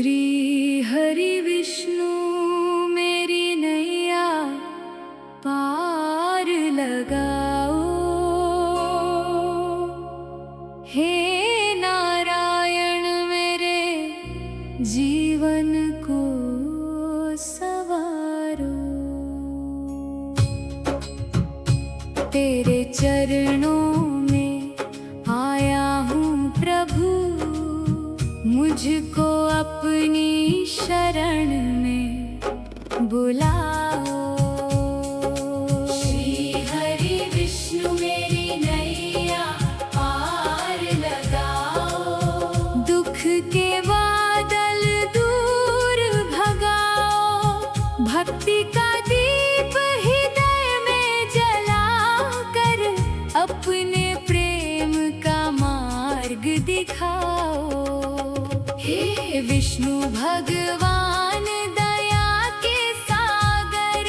श्री हरि विष्णु मेरी नैया पार लगाओ। हे नारायण मेरे जीवन को सवारो। तेरे चरणों में आया हूँ प्रभु, मुझको अपनी शरण में बुलाओ। श्री हरि विष्णु मेरी नैया पार लगाओ। दुख के बादल दूर भगाओ। भक्ति का दीप हृदय में जलाकर अपने प्रेम का मार्ग दिखाओ। हे विष्णु भगवान दया के सागर,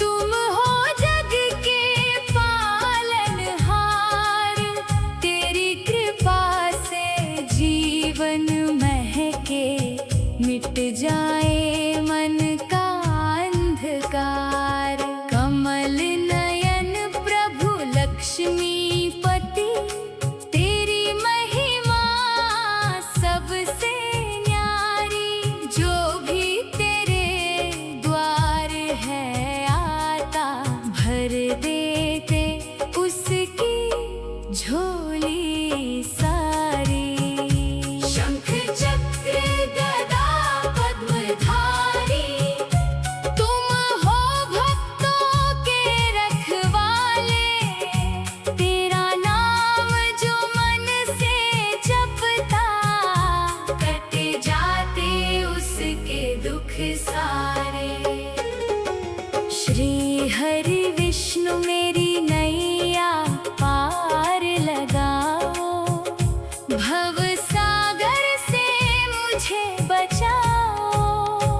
तुम हो जग के पालनहार। तेरी कृपा से जीवन महके, मिट जाए मन का अंधकार। कमल नयन प्रभु लक्ष्मीपति, देते उसकी झोली सारी। शंख चक्र गदा पद्मधारी, तुम हो भक्तों के रखवाले। तेरा नाम जो मन से जपता, कट जाते उसके दुख सारे। श्री हरि विष्णु मेरी नैया पार लगाओ। भव सागर से मुझे बचाओ।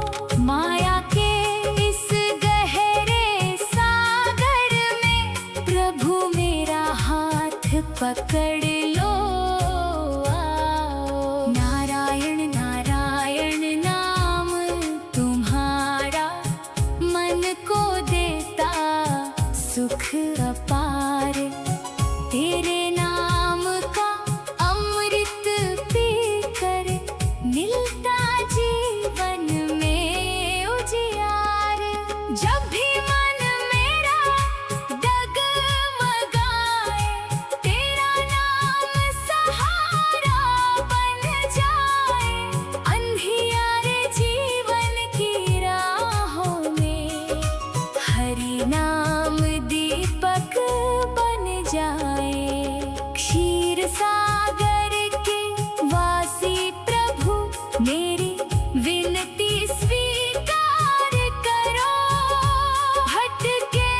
माया के इस गहरे सागर में प्रभु मेरा हाथ पकड़ लो। आओ। नारायण नारायण नाम तुम्हारा, मन को देता सुख अपार। तेरे नाम का अमृत पीकर, मिलता जीवन में उजियार। जब भी मन मेरा डगमगाए, तेरा नाम सहारा बन जाए। अंधियारे जीवन की राहों में हरि नाम दीपक बन जाए। क्षीर सागर के वासी प्रभु, मेरी विनती स्वीकार करो। भटके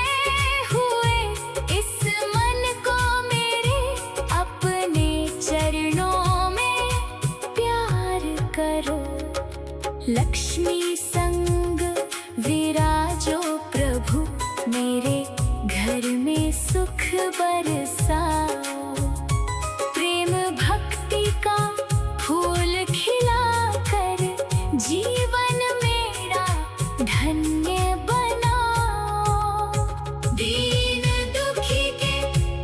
हुए इस मन को मेरे अपने चरणों में प्यार करो। लक्ष्मी संग विराजो प्रभु, मेरे घर में सुख बरसाओ। प्रेम भक्ति का फूल खिलाकर जीवन मेरा धन्य बनाओ। दीन दुखी के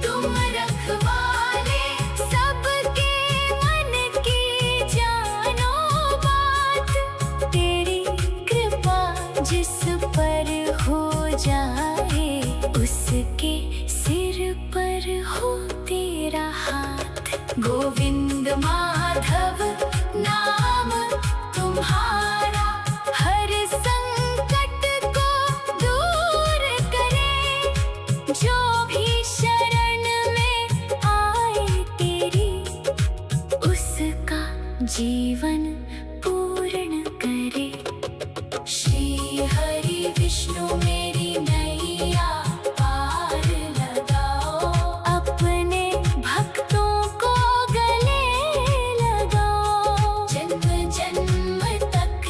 तुम रखवाले, सबके मन की जानो बात। तेरी कृपा जिस पर हो जाए, उसके सिर पर हो तेरा हाथ। गोविंद माधव नाम तुम्हारा, हर संकट को दूर करे। जो भी शरण में आए तेरी, उसका जीवन पूर्ण करे। श्री हरि विष्णु मेरी नैया पार लगाओ। अपने भक्तों को गले लगाओ। जन्म जन्म तक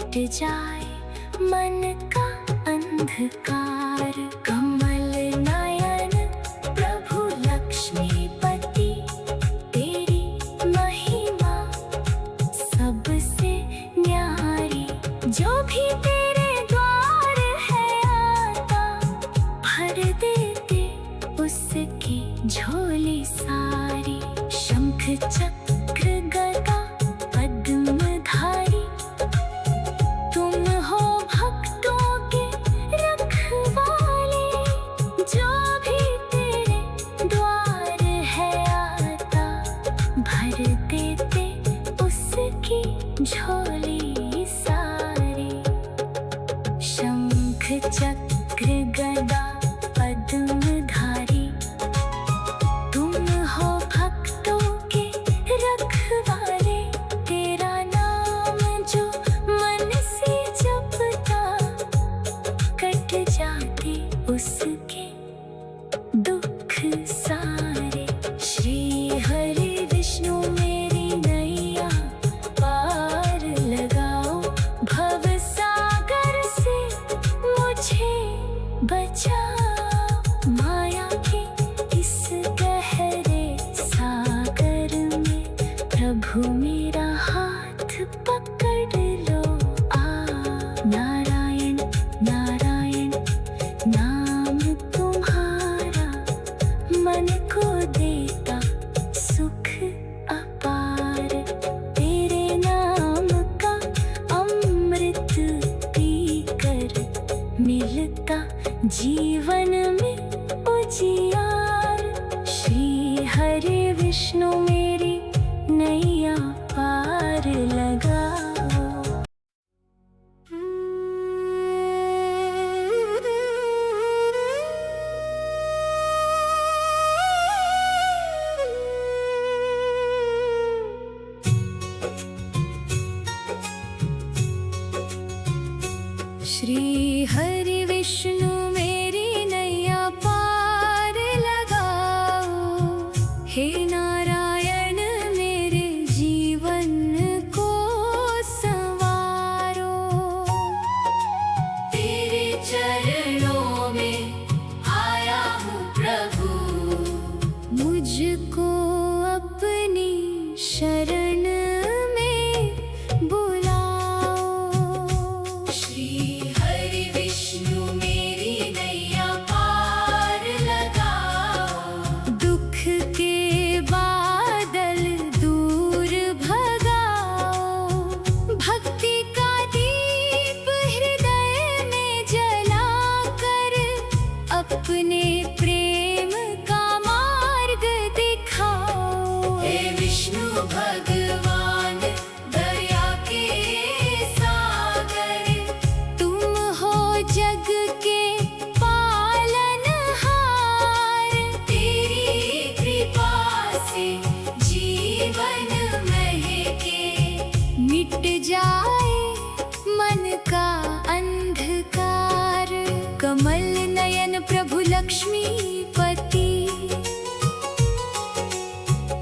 मिट जाए मन का अंधकार। कमल नयन प्रभु लक्ष्मीपति, तेरी महिमा सबसे न्यारी। जो भी तेरे द्वार है आता, भर देते उसकी झोली सारी। शंख चक्र गदा पद्मधारी, तुम हो भक्तों के रखवाले। जो भी तेरे द्वार है आता, भर देते उसकी झोली सारी। शंख चक्र गदा पद्मधारी, तुम हो भक्तों के रखवाले। तेरा नाम जो मन से जपता, कट जाते उसके दुख सारे। श्री हरि विष्णु मेरी नैया पार लगाओ, भव सागर से मुझे बचाओ। माया के इस गहरे सागर में प्रभु मेरा हाथ पकड़ लो। नारायण नारायण नाम तुम्हारा, मन को देता सुख अपार। तेरे नाम का अमृत पीकर, मिलता जीवन में उजियार। श्री हरि विष्णु मेरी नैया पार लगाओ। श्री हरि विष्णु मेरी नैया पार लगाओ। हे नारायण मेरे जीवन को संवारो। तेरे चरणों में आया हूँ प्रभु, मुझको अपनी शरण में बुलाओ। श्री हरि विष्णु मेरी नैया पार लगाओ। दुख के बादल दूर भगाओ। भक्ति का दीप हृदय में जलाकर, अपने प्रेम का मार्ग दिखाओ। हे विष्णु भगवान दया के सागर, तुम हो जग के पालनहार। तेरी कृपा से जीवन महके, मिट जाए मन का अंधकार। कमल नयन प्रभु लक्ष्मीपति,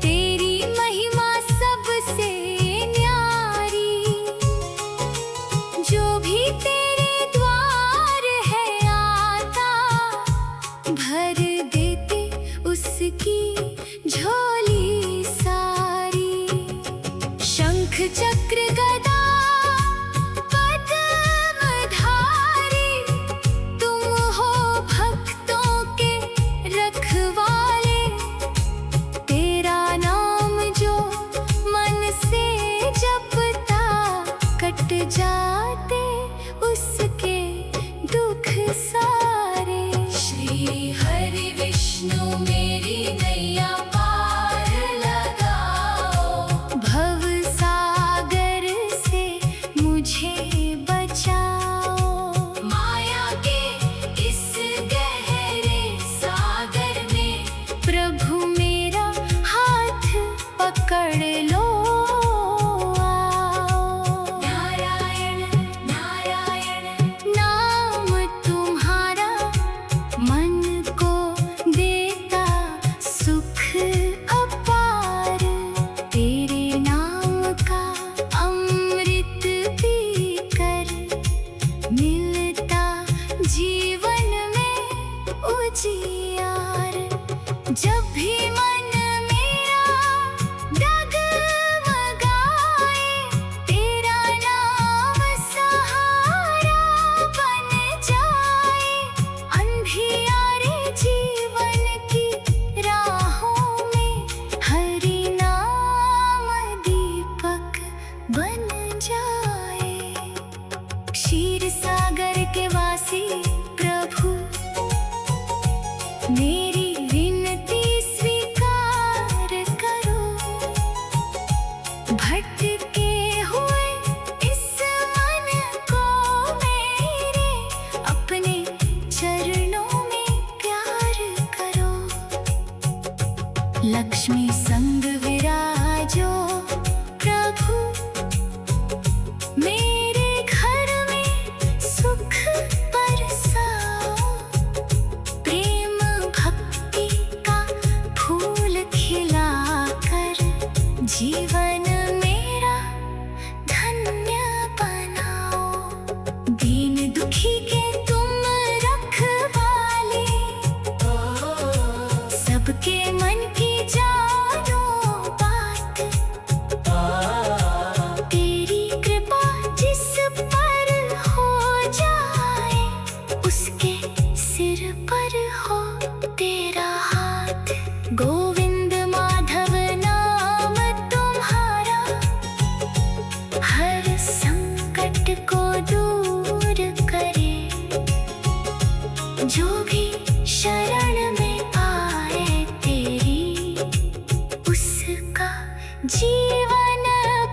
तेरी महिमा सबसे न्यारी। जो भी तेरे द्वार है आता, भर देते उसकी झोली सारी। शंख चक्र गदा पद्मधारी, तुम हो भक्तों के रखवाले। तेरा नाम जो मन से जपता, कट जाते उसके दुख सारे। श्री हरि विष्णु मेरी नैया पार लगाओ। भव सागर से मुझे बचाओ। माया के इस गहरे सागर में प्रभु मेरा हाथ पकड़ लो। नारायण नारायण नाम तुम्हारा, मन को देता सुख अपार। तेरे नाम का अमृत पीकर, लक्ष्मी संग विराजो प्रभु, मेरे घर में सुख बरसाओ। प्रेम भक्ति का फूल खिलाकर जीवन मेरा धन्य बनाओ। दीन दुखी के तुम रखवाले, सबके मन की जानो बात। तेरी कृपा जिस पर हो जाए, उसके सिर पर हो तेरा हाथ। गोविंद माधव नाम तुम्हारा, हर संकट को दूर करे। जो भी शरण में आए तेरी, उसका जीवन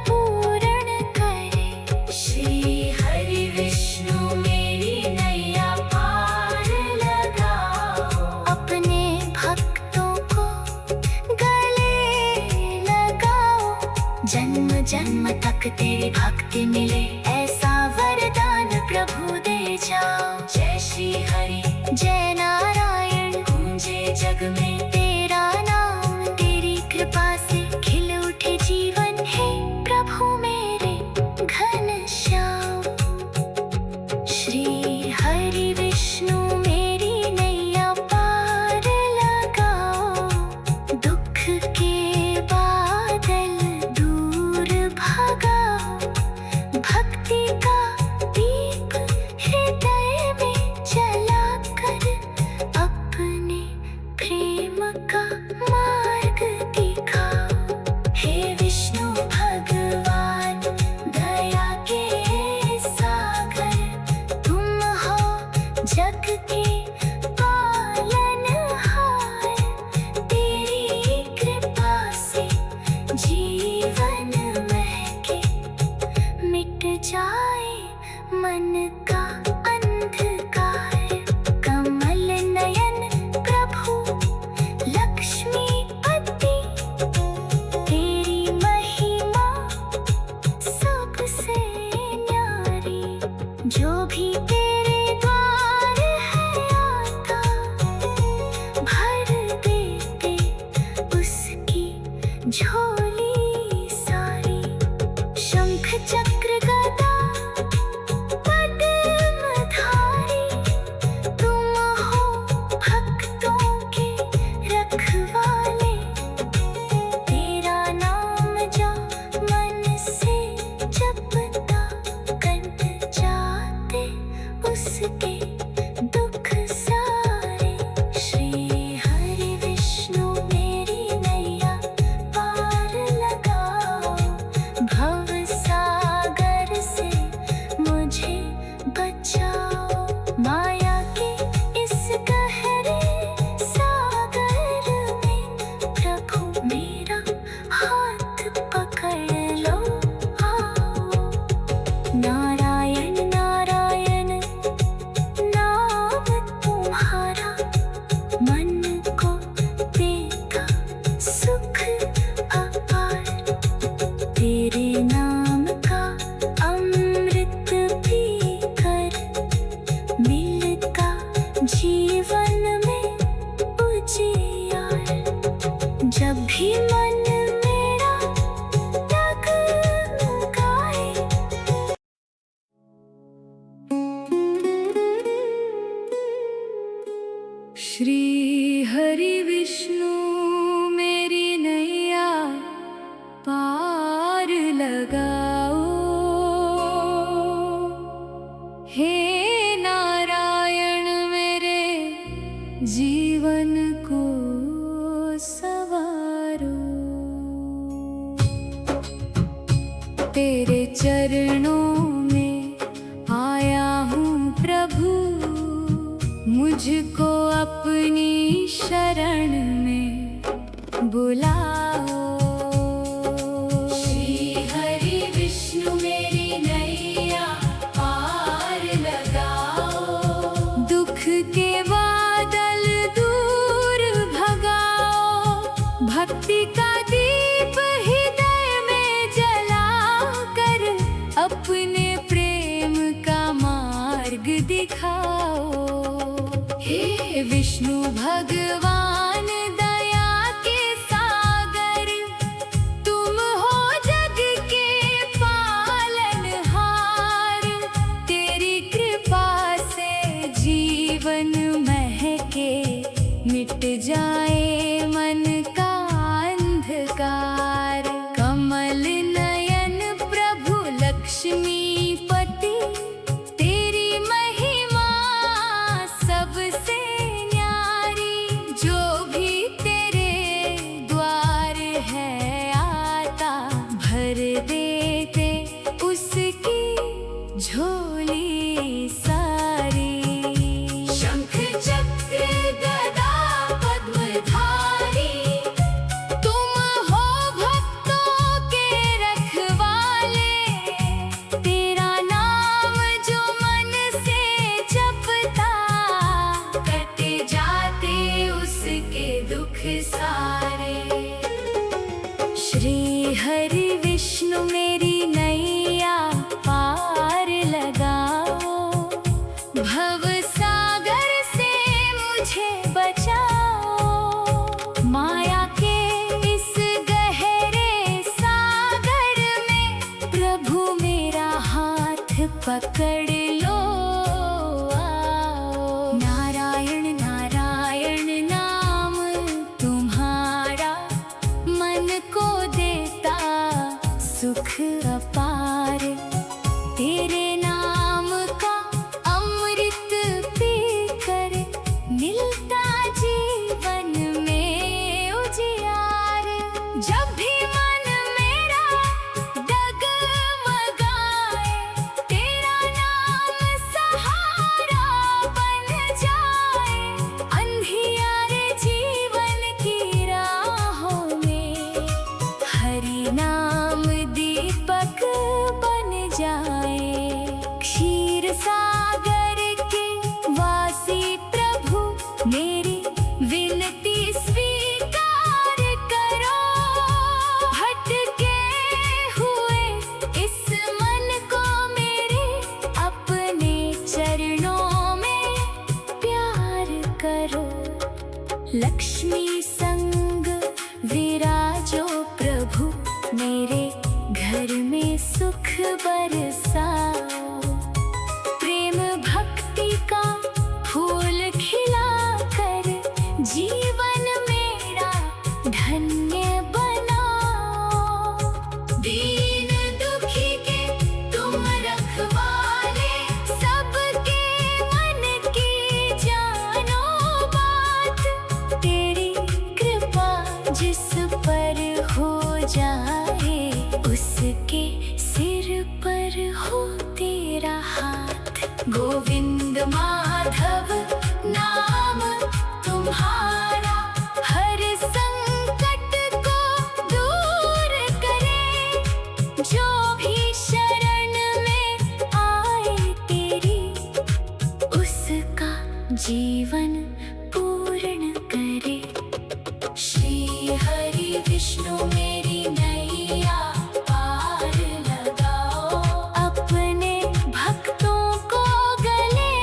पूर्ण करे। श्री हरि विष्णु मेरी नैया पार लगाओ। अपने भक्तों को गले लगाओ। जन्म जन्म तक तेरी भक्ति मिले, ऐसा वरदान प्रभु दे जाओ। जय श्री हरि जय नारायण, गूंजे जग में तेरा नाम। तेरी कृपा से खिल उठे जीवन है प्रभु मेरे घनश्याम। श्री हरि विष्णु मेरी नैया पार लगाओ। दुख के बादल दूर भगाओ। भक्ति का दीप हृदय में जलाकर, अपने प्रेम का मार्ग दिखाओ। हे विष्णु भगवान दया के सागर, तुम हो जग के पालनहार। तेरी कृपा से जीवन महके, मिट जाए मन का अंधकार। कमल नयन प्रभु लक्ष्मीपति, तेरी महिमा सबसे न्यारी। जो भी तेरे द्वार है आता, भर देते उसकी झोली सारी। शंख चक्र गदा पद्मधारी, तुम हो भक्तों के रखवाले। तेरा नाम जो मन से जपता, कट जाते उसके दुख सारे। श्री हरि विष्णु मेरी नैया पार लगाओ। भव सागर से मुझे बचाओ। माया के इस गहरे सागर में, प्रभु मेरा हाथ पकड़ लो आओ। नारायण नारायण नाम तुम्हारा, मन को देता सुख अपार। तेरे नाम का अमृत पीकर, मिलता जीवन में उजियार। जब भी मन मेरा डगमगाए, श्री हरि विष्णु मेरी नैया पार लगाओ। हे नारायण मेरे जीवन को सवारो। तेरे चरणों में आया हूँ प्रभु, मुझको अपनी दिखाओ। हे विष्णु भगवान दया के सागर, तुम हो जग के पालनहार। तेरी कृपा से जीवन महके, मिट जाए मन का अंधकार। कमल नयन प्रभु लक्ष्मीपति, तेरी महिमा सबसे न्यारी। जो भी तेरे द्वार है आता, भर देते उसकी झोली सारी। शंख चक्र गदा पद्मधारी, तुम हो भक्तों के रखवाले। तेरा नाम जो मन से जपता, कटे जाते उसके दुख सारे। श्री हरि विष्णु मेरी नैया पार लगाओ। भव सागर से मुझे बचाओ। माया के इस गहरे सागर में, प्रभु मेरा हाथ पकड़ लो आओ। नारायण नारायण नाम तुम्हारा, मन को देता सुख अपार। तेरे नाम का अमृत पीकर, मिलता जीवन में उजियार। जब भी मन मेरा डगमगाए, तेरा नाम सहारा बन जाए। अंधियारे जीवन की राहों में, हरि नाम दीपक बन जाए। क्षीर सागर के वासी प्रभु, मेरी विनती स्वीकार करो। भटके हुए इस मन को मेरे, अपने चरणों में प्यार करो। लक्ष्मी संग विराजो प्रभु, मेरे घर में सुख बरसाओ। प्रेम भक्ति का फूल खिलाकर, जीवन मेरा धन्य बनाओ। दीन दुखी के तुम रखवाले, सबके मन की जानो बात। तेरी कृपा जिस पर हो जाए, उसके सिर पर हो तेरा हाथ। गोविंद माधव नाम तुम्हारा, हर संकट को दूर करे। जो भी शरण में आए तेरी, उसका जीवन पूर्ण करे। श्री हरि विष्णु मेरी नैया पार लगाओ। अपने भक्तों को गले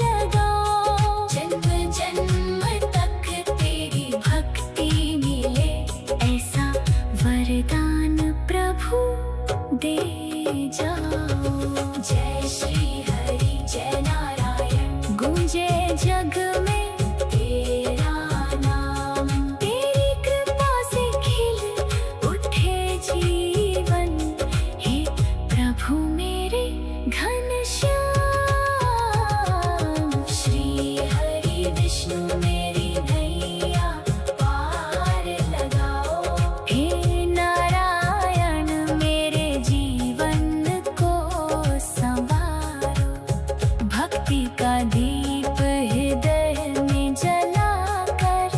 लगाओ। जन्म जन्म तक तेरी भक्ति मिले, ऐसा वरदान प्रभु दे जाओ। जय श्री हरि जय नारायण, गूंजे जग में तेरा नाम। तेरी कृपा से खिल उठे जीवन, हे प्रभु मेरे घनश्याम। श्री हरि विष्णु मेरी नैया पार लगाओ। हे नारायण मेरे जीवन को संवारो। भक्ति का दीप हृदय में जलाकर,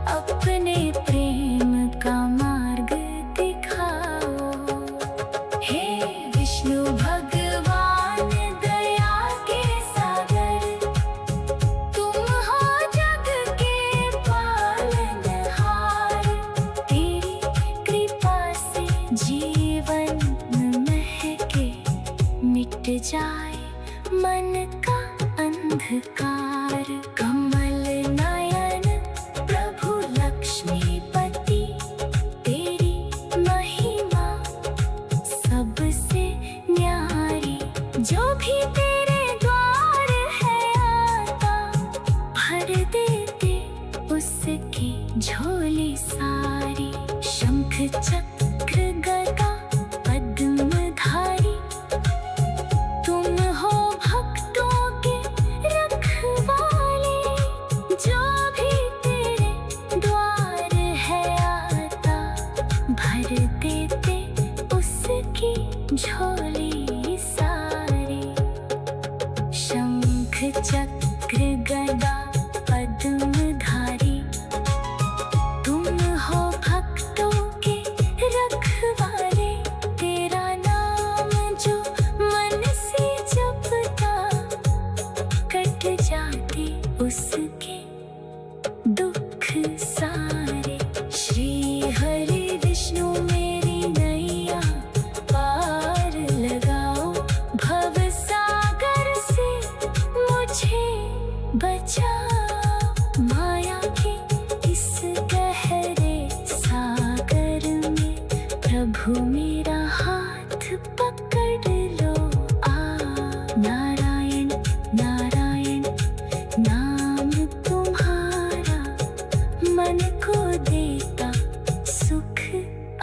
अपने प्रेम का मार्ग दिखाओ। हे विष्णु भगवान दया के सागर, तुम हो जग के पालनहार। तेरी कृपा से जीवन महके, मिट जाए मन का अंधकार। कमल नयन प्रभु लक्ष्मीपति, तेरी महिमा सबसे न्यारी। जो भी तेरे द्वार है आता, भर देते उसकी झोली सारी। शंख चक्र गदा पद्मधारी, तुम हो भक्तों के रखवाले। जो भी तेरे द्वार है आता, भर देते उसकी झोली सारी। शंख चक्र गदा पद्मधारी, तुम हो भक्तों के रखवाले। तेरा नाम जो मन से जपता, कट जाते उसके दुख सारे। श्री हरि विष्णु मेरी नैया पार लगाओ। भव सागर से मुझे बचाओ। माया के इस गहरे सागर में, प्रभु मेरा हाथ पकड़ लो आ। नारायण नारायण नाम तुम्हारा, मन को देता सुख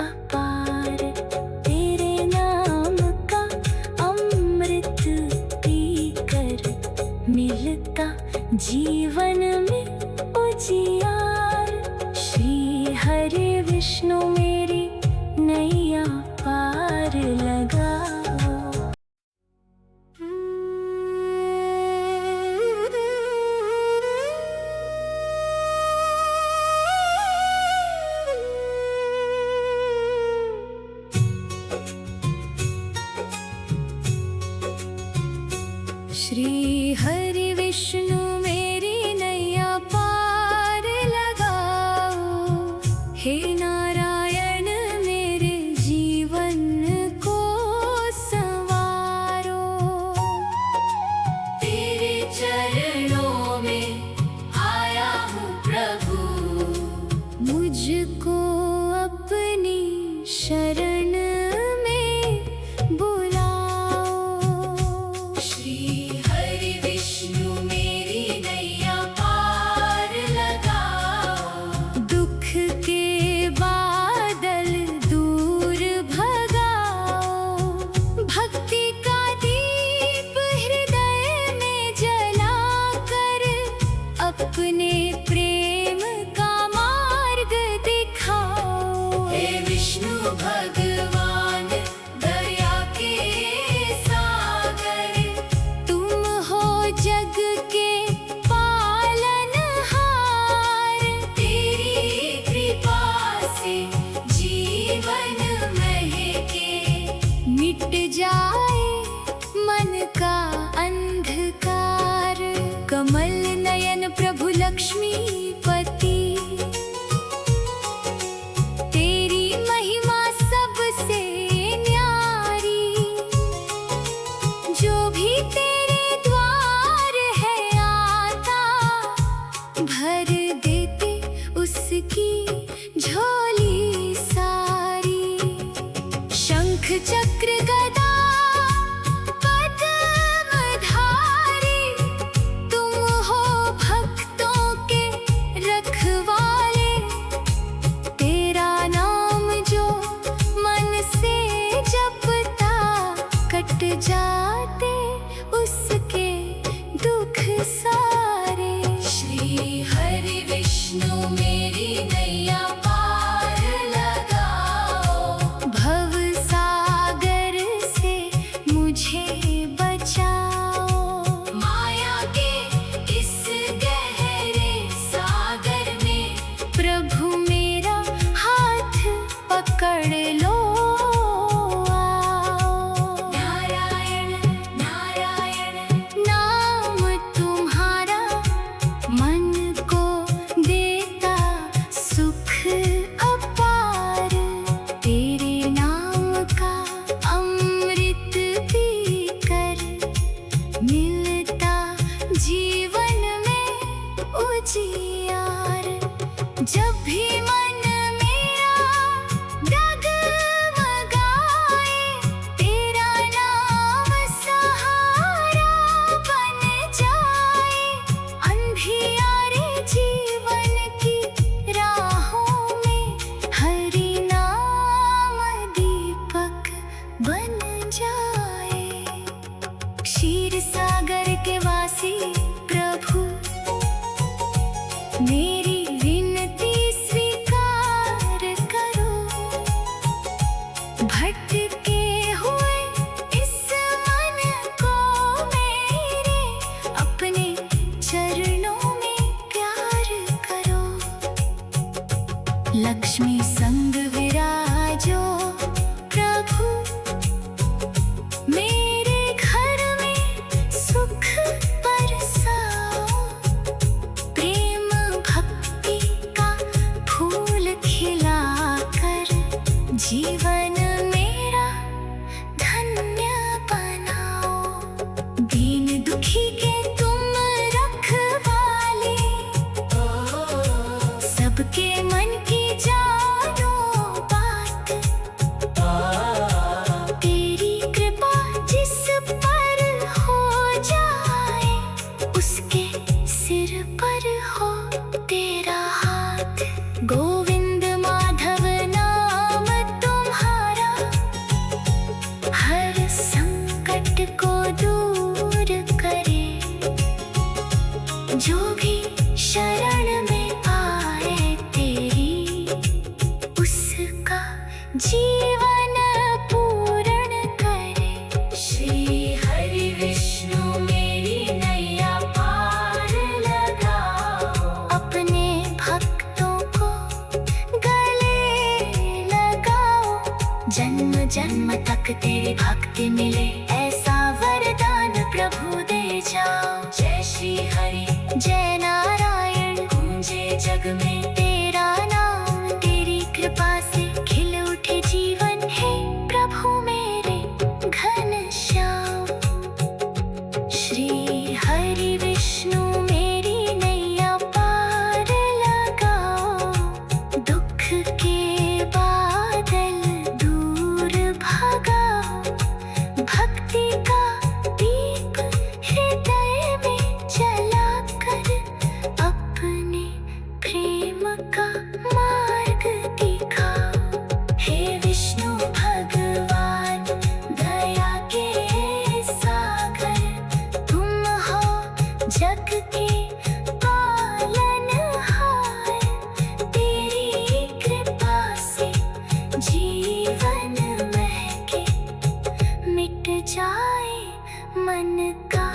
अपार। तेरे नाम का अमृत पीकर, मिलता जीवन में उजियार। श्री हरि विष्णु मेरी नैया पार लगाओ। श्री हरि विष्णु मेरी नैया पार लगाओ। हे नारायण मेरे जीवन को संवारो। तेरे चरणों में आया हूँ प्रभु, मुझको अपनी शरण में बुलाओ। श्री हरि विष्णु मेरी नैया पार लगाओ। दुख के बादल दूर भगाओ। भक्ति का दीप हृदय में जलाकर, अपने प्रेम का मार्ग दिखाओ। हे विष्णु भगवान दया के सागर, तुम हो जग के पालनहार। तेरी कृपा से जीवन महके, मिट जाए मन का अंधकार। कमल नयन प्रभु लक्ष्मीपति, तेरी महिमा सबसे न्यारी। जो भी तेरे द्वार है आता, भर देते उसकी झोली सारी। शंख चक्र गदा पद्मधारी, तुम हो भक्तों के रखवाले। तेरा नाम जो मन से जपता, कट जाते उसके दुख सारे। श्री हरि विष्णु मेरी नैया पार लगाओ। भव सागर से मुझे बचाओ। माया के इस गहरे सागर में, प्रभु मेरा हाथ पकड़ लो आओ। नारायण नारायण नाम तुम्हारा, मन को देता सुख अपार। तेरे नाम का अमृत पीकर, मिलता जीवन में उजियार। जब भी मन मेरा डगमगाए, तेरा नाम सहारा बन जाए। अंधियारे जीवन की राहों में हरि नाम दीपक बन जाए। क्षीर सागर के वासी प्रभु, मेरी विनती स्वीकार करो। भटके हुए इस मन को मेरे अपने चरणों में प्यार करो। लक्ष्मी संग विराजो प्रभु, मेरे घर में सुख बरसाओ। प्रेम भक्ति का फूल खिलाकर जीवन मेरा धन्य बनाओ। दीन दुखी के तुम रखवाले, सबके मन की जानो बात। तेरी कृपा जिस पर हो जाए, उसके सिर पर हो तेरा हाथ। गोविंद माधव नाम तुम्हारा, हर संकट को दूर करे। जो भी शरण में आए तेरी, उसका जीवन पूर्ण करे। श्री हरि विष्णु मेरी नैया पार लगाओ। अपने भक्तों को गले लगाओ। जन्म जन्म तक तेरी भक्ति मिले, ऐसा वरदान प्रभु दे जाओ। जय श्री हरि जय नारायण, गूंजे जग में तेरा नाम। तेरी कृपा से खिल उठे जीवन, है प्रभु मेरे घनश्याम। श्री हरि विष्णु मेरी नैया पार लगाओ। दुख के बादल दूर भगाओ। भक्ति का दीप हृदय में जलाकर, अपने प्रेम का मार्ग दिखाओ। हे विष्णु भगवान दया के सागर, तुम हो जग के पालनहार। तेरी कृपा से जीवन महके, मिट जाए मन का